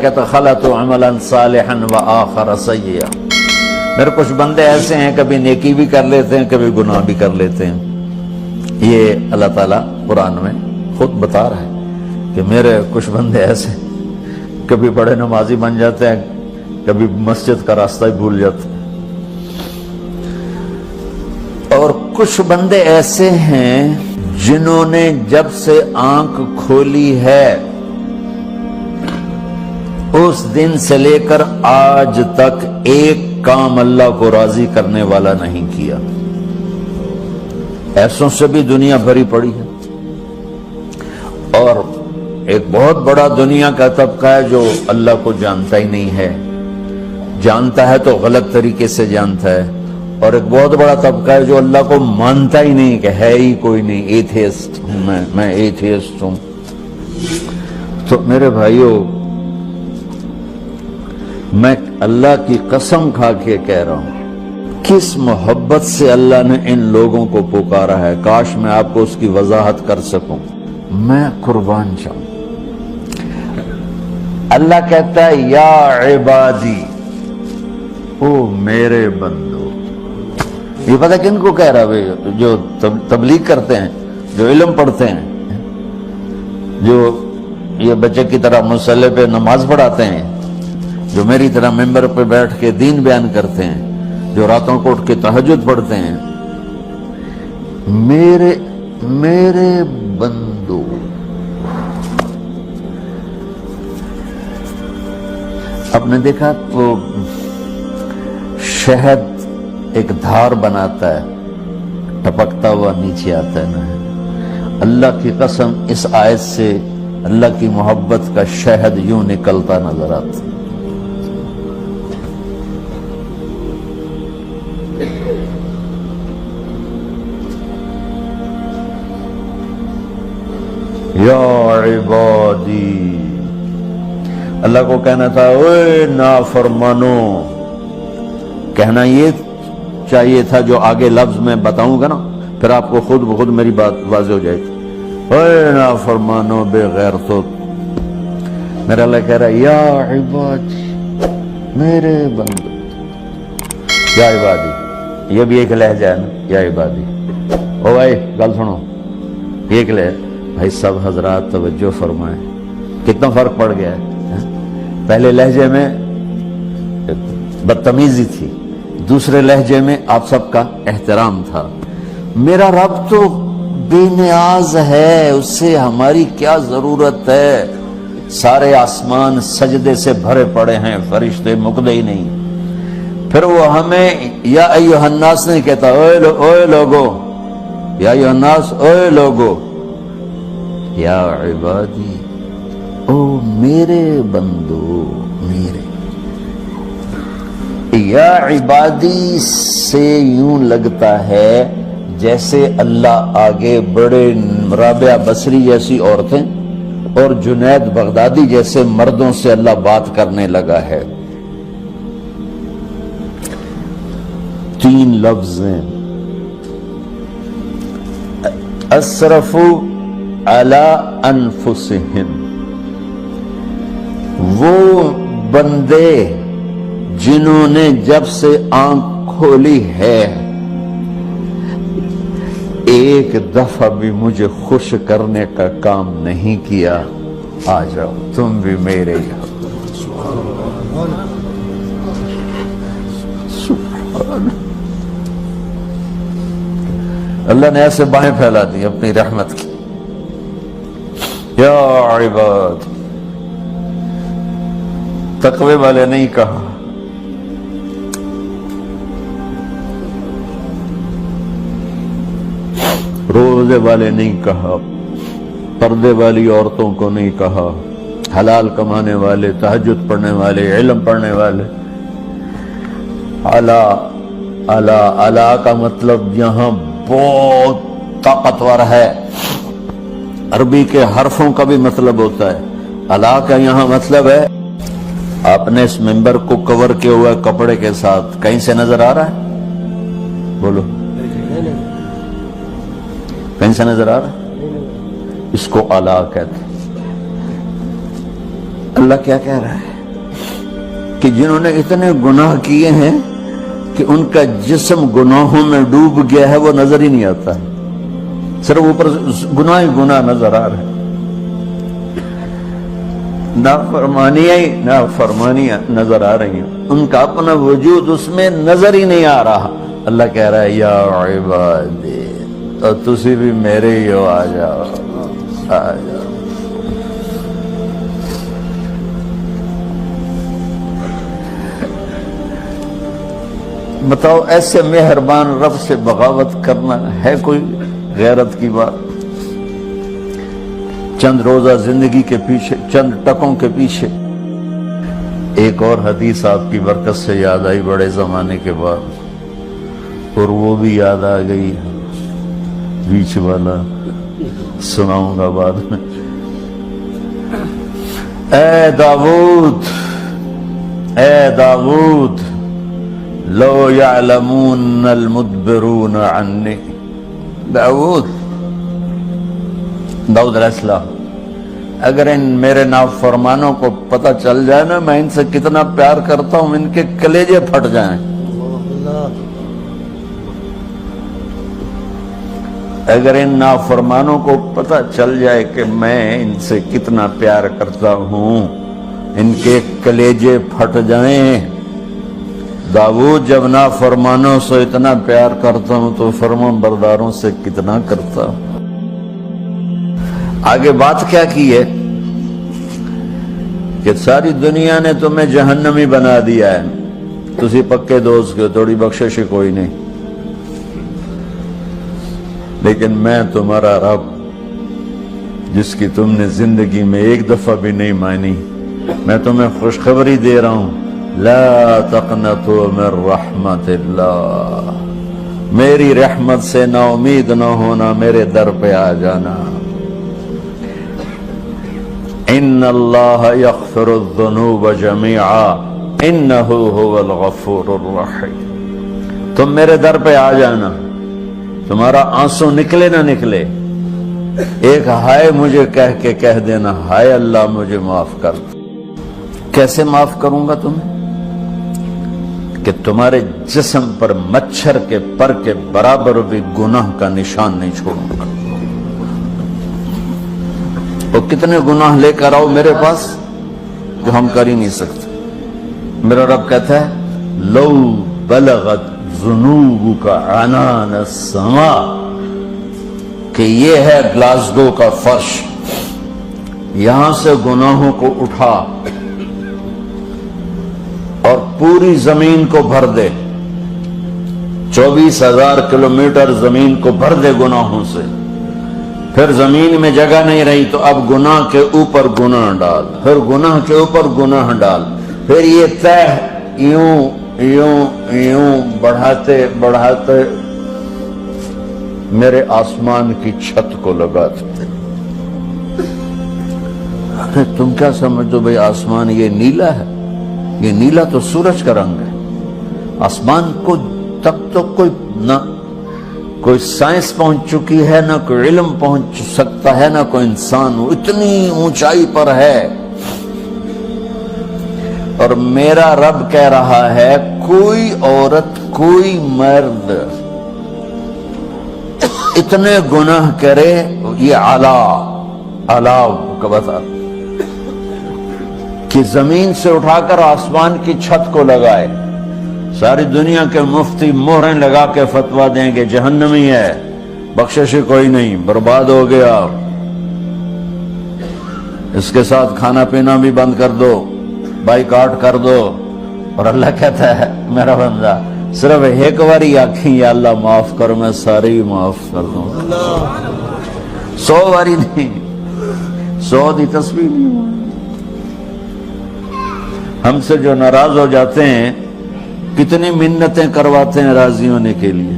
کہتا خلط عملا صالحا وآخر سیئا۔ میرے کچھ بندے ایسے ہیں کبھی نیکی بھی کر لیتے ہیں کبھی گناہ بھی کر لیتے ہیں۔ یہ اللہ تعالیٰ قرآن میں خود بتا رہا ہے کہ میرے کچھ بندے ایسے کبھی بڑے نمازی بن جاتے ہیں کبھی مسجد کا راستہ ہی بھول جاتے ہیں، اور کچھ بندے ایسے ہیں جنہوں نے جب سے آنکھ کھولی ہے اس دن سے لے کر آج تک ایک کام اللہ کو راضی کرنے والا نہیں کیا۔ ایسوں سے بھی دنیا بھری پڑی ہے، اور ایک بہت بڑا دنیا کا طبقہ ہے جو اللہ کو جانتا ہی نہیں ہے، جانتا ہے تو غلط طریقے سے جانتا ہے، اور ایک بہت بڑا طبقہ ہے جو اللہ کو مانتا ہی نہیں کہ ہے ہی کوئی نہیں، ایتھیسٹ ہوں میں ایتھیسٹ ہوں۔ تو میرے بھائیوں، میں اللہ کی قسم کھا کے کہہ رہا ہوں، کس محبت سے اللہ نے ان لوگوں کو پکارا ہے، کاش میں آپ کو اس کی وضاحت کر سکوں۔ میں قربان جاؤں، اللہ کہتا ہے یا عبادی، او میرے بندو۔ یہ پتہ کن کو کہہ رہا ہے؟ جو تبلیغ کرتے ہیں، جو علم پڑھتے ہیں، جو یہ بچے کی طرح مصلی پہ نماز پڑھاتے ہیں، جو میری طرح ممبر پہ بیٹھ کے دین بیان کرتے ہیں، جو راتوں کو اٹھ کے تہجد پڑھتے ہیں۔ میرے بندو، آپ نے دیکھا وہ شہد ایک دھار بناتا ہے، ٹپکتا ہوا نیچے آتا ہے نا۔ اللہ کی قسم اس آیت سے اللہ کی محبت کا شہد یوں نکلتا نظر آتا ہے۔ یا عبادی، اللہ کو کہنا تھا اوے نافرمانو، کہنا یہ چاہیے تھا جو آگے لفظ میں بتاؤں گا نا، پھر آپ کو خود بخود میری بات واضح ہو جائے گی۔ اوے نافرمانو بے غیرتو، میرا اللہ کہہ رہا ہے یا عبادی، میرے بندو، یا عبادی، یہ بھی ایک لہجہ ہے نا، یا عبادی۔ او بھائی گل سنو، ایک لہجہ بھائی، سب حضرات توجہ فرمائیں، کتنا فرق پڑ گیا ہے۔ پہلے لہجے میں بدتمیزی تھی، دوسرے لہجے میں آپ سب کا احترام تھا۔ میرا رب تو بے نیاز ہے، اس سے ہماری کیا ضرورت ہے؟ سارے آسمان سجدے سے بھرے پڑے ہیں، فرشتے مکدے ہی نہیں۔ پھر وہ ہمیں یا ایھا الناس نہیں کہتا، اوے لوگو، یا ایھا الناس، اوے لوگو، یا عبادی، او میرے بندو، میرے۔ یا عبادی سے یوں لگتا ہے جیسے اللہ آگے بڑے رابعہ بصری جیسی عورتیں اور جنید بغدادی جیسے مردوں سے اللہ بات کرنے لگا ہے۔ تین لفظ ہیں، اسرفوا علی انفسہم، وہ بندے جنہوں نے جب سے آنکھ کھولی ہے ایک دفعہ بھی مجھے خوش کرنے کا کام نہیں کیا۔ آ جاؤ تم بھی میرے اللہ نے ایسے باہیں پھیلا دی اپنی رحمت کی۔ یا عباد، تقوی والے نہیں کہا، روزے والے نہیں کہا، پردے والی عورتوں کو نہیں کہا، حلال کمانے والے، تہجد پڑھنے والے، علم پڑھنے والے۔ اعلیٰ کا مطلب یہاں بہت طاقتور ہے، عربی کے حرفوں کا بھی مطلب ہوتا ہے۔ اعلیٰ کا یہاں مطلب ہے، آپ نے اس ممبر کو کور کیا ہوا کپڑے کے ساتھ، کہیں سے نظر آ رہا ہے؟ بولو، کہیں سے نظر آ رہا ہے؟ اس کو اعلیٰ کہتے ہیں۔ اللہ کیا کہہ رہا ہے؟ کہ جنہوں نے اتنے گناہ کیے ہیں کہ ان کا جسم گناہوں میں ڈوب گیا ہے، وہ نظر ہی نہیں آتا، صرف اوپر گناہ ہی گناہ نظر آ رہے ہیں، نافرمانیاں نظر آ رہی ہیں، ان کا اپنا وجود اس میں نظر ہی نہیں آ رہا۔ اللہ کہہ رہا ہے یا عبادی، تو تسی بھی میرے ہی ہو، آ جاؤ آ جاؤ۔ بتاؤ ایسے مہربان رب سے بغاوت کرنا ہے کوئی غیرت کی بات؟ چند روزہ زندگی کے پیچھے، چند ٹکوں کے پیچھے۔ ایک اور حدیث آپ کی برکت سے یاد آئی بڑے زمانے کے بعد، اور وہ بھی یاد آ گئی، بیچ والا سناؤں گا بعد میں۔ اے داؤد، اے داؤد، لو یعلمون المدبرون عنی۔ داؤد علیہ السلام، اگر ان میرے نافرمانوں کو پتہ چل جائے نا میں ان سے کتنا پیار کرتا ہوں، ان کے کلیجے پھٹ جائیں۔ اگر ان نافرمانوں کو پتہ چل جائے کہ میں ان سے کتنا پیار کرتا ہوں، ان کے کلیجے پھٹ جائیں۔ داؤد جب نافرمانوں سے اتنا پیار کرتا ہوں تو فرمان برداروں سے کتنا کرتا ہوں۔ آگے بات کیا کی ہے کہ ساری دنیا نے تمہیں جہنمی بنا دیا ہے، تسی پکے دوست کے تھوڑی بخشش کوئی نہیں، لیکن میں تمہارا رب جس کی تم نے زندگی میں ایک دفعہ بھی نہیں مانی، میں تمہیں خوشخبری دے رہا ہوں، لا تقنطوا من رحمت اللہ، میری رحمت سے نا امید نہ ہونا، میرے در پہ آ جانا۔ ان اللہ یغفر الذنوب جميعا انہ هو الغفور الرحیم۔ تم میرے در پہ آ جانا، تمہارا آنسو نکلے نہ نکلے، ایک ہائے مجھے کہہ کے کہہ دینا، ہائے اللہ مجھے معاف کر۔ کیسے معاف کروں گا تمہیں؟ کہ تمہارے جسم پر مچھر کے پر کے برابر بھی گناہ کا نشان نہیں چھوڑوں گا۔ اور کتنے گناہ لے کر آؤ میرے پاس جو ہم کر ہی نہیں سکتے۔ میرا رب کہتا ہے لو بلغت ذنوبک عنان السماء، کہ یہ ہے گلاسگو کا فرش، یہاں سے گناہوں کو اٹھا اور پوری زمین کو بھر دے، 24,000 کلومیٹر زمین کو بھر دے گناہوں سے، پھر زمین میں جگہ نہیں رہی تو اب گناہ کے اوپر گناہ ڈال، پھر گناہ کے اوپر گناہ ڈال، پھر یہ تہ یوں یوں یوں بڑھاتے بڑھاتے میرے آسمان کی چھت کو لگاتے۔ تم کیا سمجھو بھئی آسمان یہ نیلا ہے؟ یہ نیلا تو سورج کا رنگ ہے۔ آسمان کو تب تو کوئی سائنس پہنچ چکی ہے، نہ کوئی علم پہنچ سکتا ہے، نہ کوئی انسان، وہ اتنی اونچائی پر ہے۔ اور میرا رب کہہ رہا ہے کوئی عورت کوئی مرد اتنے گناہ کرے، یہ اعلیٰ کا بتا کہ زمین سے اٹھا کر آسمان کی چھت کو لگائے، ساری دنیا کے مفتی مہریں لگا کے فتویٰ دیں گے جہنمی ہے، بخشش کوئی نہیں، برباد ہو گیا، اس کے ساتھ کھانا پینا بھی بند کر دو، بائیکاٹ کر دو۔ اور اللہ کہتا ہے میرا بندہ صرف ایک باری آنکھیں یا اللہ معاف کر، میں سارے ہی معاف کر دوں، 100 باری نہیں، 100 دی تسبیح نہیں۔ ہم سے جو ناراض ہو جاتے ہیں کتنی منتیں کرواتے ہیں راضی ہونے کے لیے،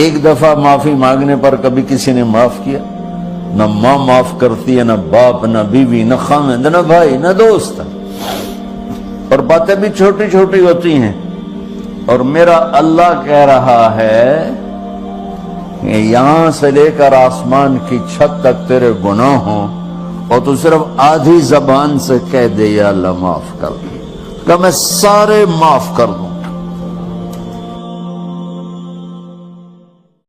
ایک دفعہ معافی مانگنے پر کبھی کسی نے معاف کیا؟ نہ ماں معاف کرتی ہے، نہ باپ، نہ بیوی، نہ خاوند، نہ بھائی، نہ دوست، اور باتیں بھی چھوٹی چھوٹی ہوتی ہیں۔ اور میرا اللہ کہہ رہا ہے کہ یہاں سے لے کر آسمان کی چھت تک تیرے گناہوں اور تو صرف آدھی زبان سے کہہ دے یا اللہ معاف کر، کہ میں سارے معاف کر دوں،